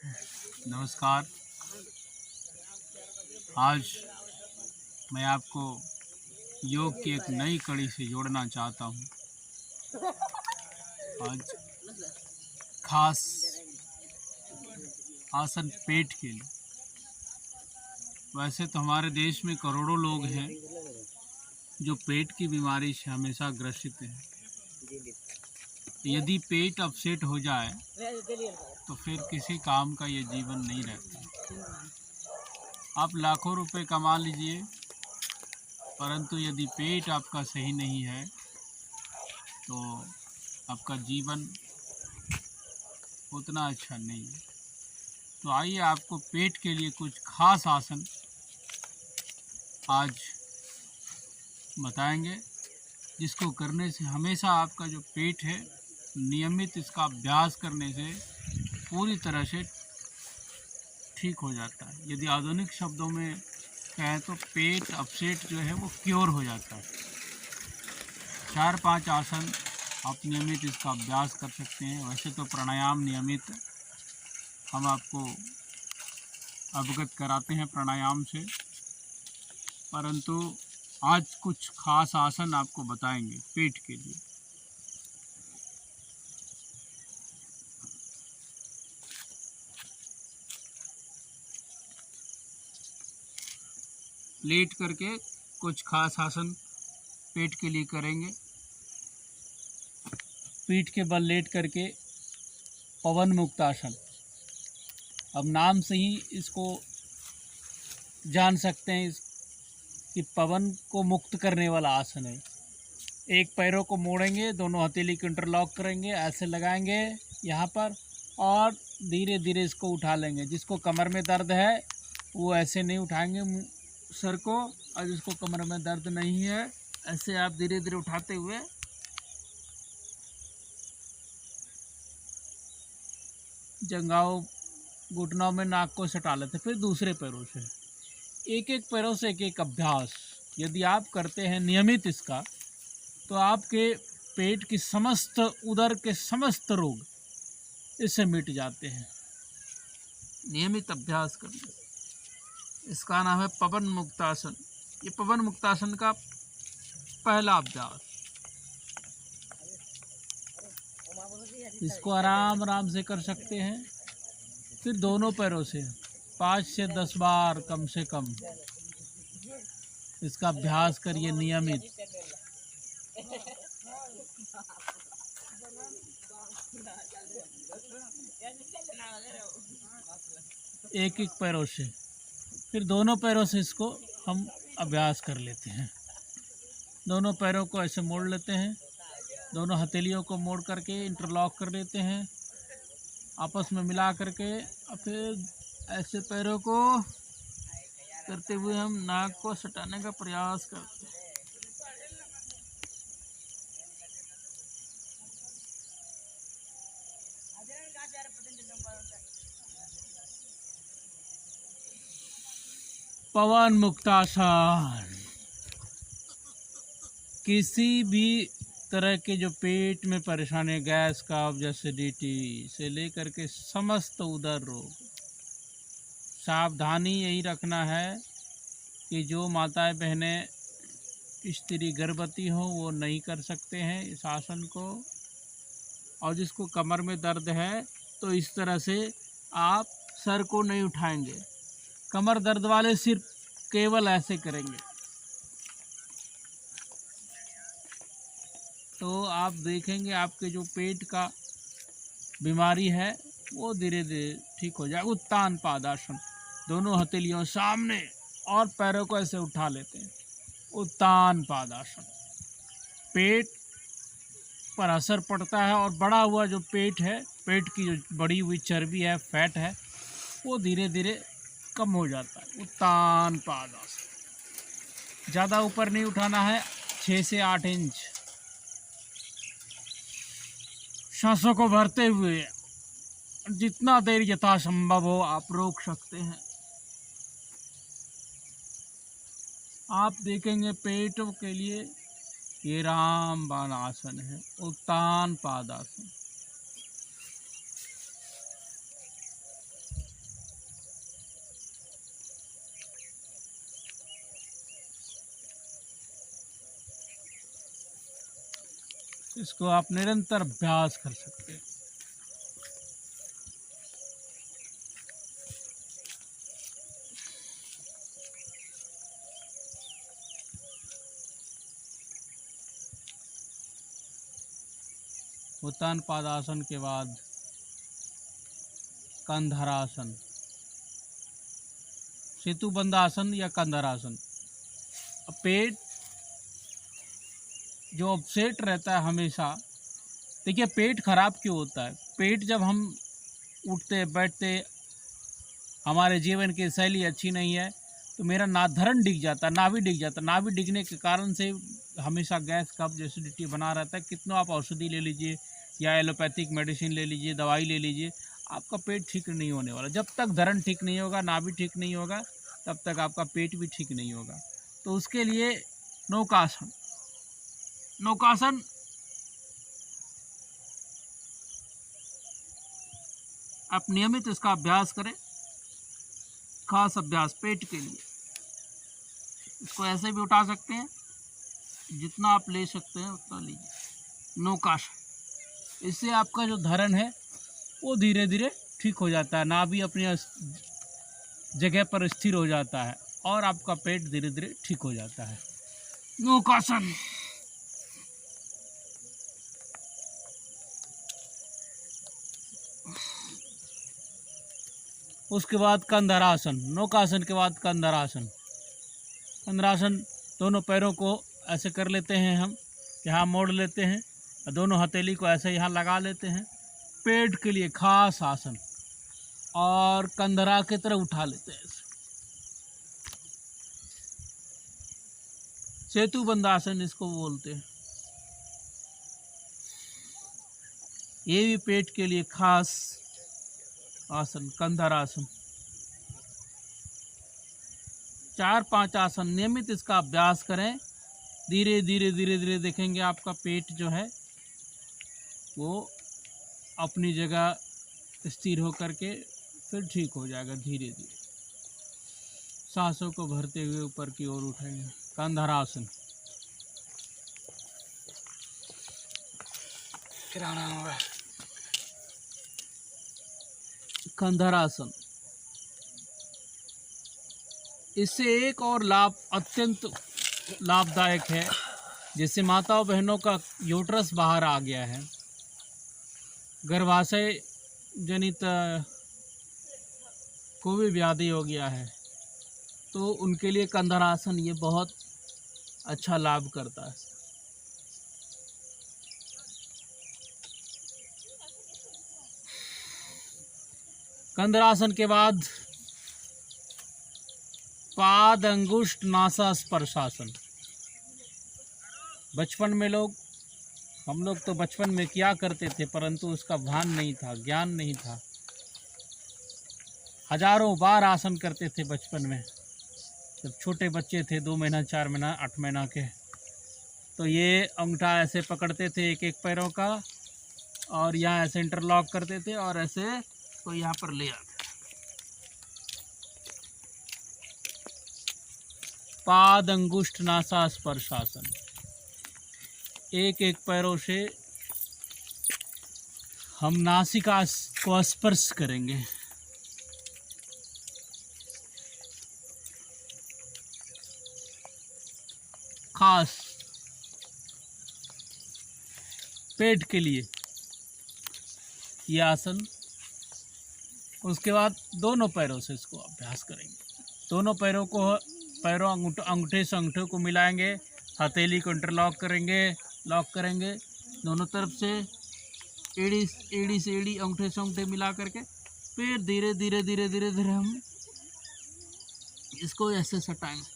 नमस्कार। आज मैं आपको योग की एक नई कड़ी से जोड़ना चाहता हूँ। आज खास आसन पेट के लिए। वैसे तो हमारे देश में करोड़ों लोग हैं जो पेट की बीमारी से हमेशा ग्रसित हैं। यदि पेट अपसेट हो जाए तो फिर किसी काम का ये जीवन नहीं रहता। आप लाखों रुपए कमा लीजिए, परंतु यदि पेट आपका सही नहीं है तो आपका जीवन उतना अच्छा नहीं है। तो आइए आपको पेट के लिए कुछ खास आसन आज बताएंगे, जिसको करने से हमेशा आपका जो पेट है, नियमित इसका अभ्यास करने से पूरी तरह से ठीक हो जाता है। यदि आधुनिक शब्दों में कहें तो पेट अपसेट जो है वो क्योर हो जाता है। 4-5 आसन आप नियमित इसका अभ्यास कर सकते हैं। वैसे तो प्राणायाम नियमित हम आपको अवगत कराते हैं प्राणायाम से, परंतु आज कुछ खास आसन आपको बताएंगे पेट के लिए। लेट करके कुछ खास आसन पेट के लिए करेंगे। पीठ के बल लेट करके पवन मुक्त आसन। अब नाम से ही इसको जान सकते हैं कि पवन को मुक्त करने वाला आसन है। एक पैरों को मोड़ेंगे, दोनों हथेली को इंटरलॉक करेंगे, ऐसे लगाएंगे यहाँ पर और धीरे धीरे इसको उठा लेंगे। जिसको कमर में दर्द है वो ऐसे नहीं उठाएंगे सर को, और जिसको कमर में दर्द नहीं है ऐसे आप धीरे धीरे उठाते हुए जंघाओं घुटनों में नाक को सटा लेते। फिर दूसरे पैरों से एक एक पैरों से एक एक अभ्यास यदि आप करते हैं नियमित इसका, तो आपके पेट की समस्त उदर के समस्त रोग इससे मिट जाते हैं। नियमित अभ्यास करने, इसका नाम है पवन मुक्तासन। ये पवन मुक्तासन का पहला अभ्यास। इसको आराम आराम से कर सकते हैं। फिर दोनों पैरों से 5 से 10 बार कम से कम इसका अभ्यास करिए नियमित। एक एक पैरों से, फिर दोनों पैरों से इसको हम अभ्यास कर लेते हैं। दोनों पैरों को ऐसे मोड़ लेते हैं, दोनों हथेलियों को मोड़ करके इंटरलॉक कर लेते हैं आपस में मिला करके। और फिर ऐसे पैरों को करते हुए हम नाक को सटाने का प्रयास करते हैं। पवन मुक्तासन। किसी भी तरह के जो पेट में परेशानी, गैस कफ एसिडिटी से लेकर के समस्त उदर रोग, सावधानी यही रखना है कि जो माताएं बहनें स्त्री गर्भवती हो वो नहीं कर सकते हैं इस आसन को। और जिसको कमर में दर्द है तो इस तरह से आप सर को नहीं उठाएंगे। कमर दर्द वाले सिर्फ केवल ऐसे करेंगे, तो आप देखेंगे आपके जो पेट का बीमारी है वो धीरे धीरे ठीक हो जाए। उत्तान पादासन। दोनों हथेलियों सामने और पैरों को ऐसे उठा लेते हैं। उत्तान पादासन। पेट पर असर पड़ता है और बढ़ा हुआ जो पेट है, पेट की जो बढ़ी हुई चर्बी है, फैट है, वो धीरे धीरे कम हो जाता है। उत्तान पादासन। ज़्यादा ऊपर नहीं उठाना है, 6 से 8 इंच। सांसों को भरते हुए जितना देर यथासंभव हो आप रोक सकते हैं। आप देखेंगे पेट के लिए ये रामबाण आसन है, उत्तान पादासन। इसको आप निरंतर अभ्यास कर सकते हैं। उत्तान पादासन के बाद कंधरासन, सेतु बंधासन या कंधरासन। पेट जो अपसेट रहता है हमेशा, देखिए पेट खराब क्यों होता है? पेट जब हम उठते बैठते, हमारे जीवन की शैली अच्छी नहीं है तो मेरा नाधरण डिग जाता है, नाभि डिग जाता है। नाभि डिगने के कारण से हमेशा गैस कब्ज एसिडिटी बना रहता है। कितना आप औषधि ले लीजिए या एलोपैथिक मेडिसिन ले लीजिए, दवाई ले लीजिए, आपका पेट ठीक नहीं होने वाला। जब तक धरण ठीक नहीं होगा, नाभि ठीक नहीं होगा, तब तक आपका पेट भी ठीक नहीं होगा। तो उसके लिए नौकासन, नौकासन आप नियमित इसका अभ्यास करें। खास अभ्यास पेट के लिए। इसको ऐसे भी उठा सकते हैं, जितना आप ले सकते हैं उतना लीजिए। नौकासन, इससे आपका जो धरण है वो धीरे धीरे ठीक हो जाता है, नाभि अपनी जगह पर स्थिर हो जाता है और आपका पेट धीरे धीरे ठीक हो जाता है। नौकासन। उसके बाद कंधरासन, नौकासन के बाद कंधरासन। कंधरासन दोनों पैरों को ऐसे कर लेते हैं हम, यहाँ मोड़ लेते हैं और दोनों हथेली को ऐसे यहाँ लगा लेते हैं। पेट के लिए खास आसन, और कंधरा की तरह उठा लेते हैं। सेतु बंधासन इसको बोलते हैं। ये भी पेट के लिए खास आसन, कंधरासन। 4-5 आसन नियमित इसका अभ्यास करें। धीरे धीरे धीरे धीरे देखेंगे आपका पेट जो है वो अपनी जगह स्थिर होकर के फिर ठीक हो जाएगा। धीरे धीरे सांसों को भरते हुए ऊपर की ओर उठाएंगे। कंधरासन। कंधरासन, इससे एक और लाभ अत्यंत लाभदायक है। जैसे माताओं बहनों का यूट्रस बाहर आ गया है, गर्भाशय जनित कोई भी व्याधि हो गया है, तो उनके लिए कंधरासन ये बहुत अच्छा लाभ करता है। कंधरासन के बाद पाद अंगुष्ठ नासा स्पर्शासन। बचपन में हम लोग तो बचपन में किया करते थे, परंतु उसका भान नहीं था, ज्ञान नहीं था। हजारों बार आसन करते थे बचपन में, जब छोटे बच्चे थे, 2 महीना 4 महीना 8 महीना के। तो ये अंगूठा ऐसे पकड़ते थे एक एक पैरों का, और यहाँ ऐसे इंटरलॉक करते थे और ऐसे तो यहाँ पर ले आते। पाद अंगुष्ठ नासा स्पर्शासन। एक एक पैरों से हम नासिका को स्पर्श करेंगे। खास पेट के लिए ये आसन। उसके बाद दोनों पैरों से इसको अभ्यास करेंगे। दोनों पैरों अंगूठे से अंगूठे को मिलाएंगे, हथेली को इंटरलॉक करेंगे, लॉक करेंगे दोनों तरफ से, एड़ी से एड़ी, अंगूठे से अंगूठे मिला करके। फिर धीरे धीरे धीरे धीरे धीरे हम इसको ऐसे सटाएंगे।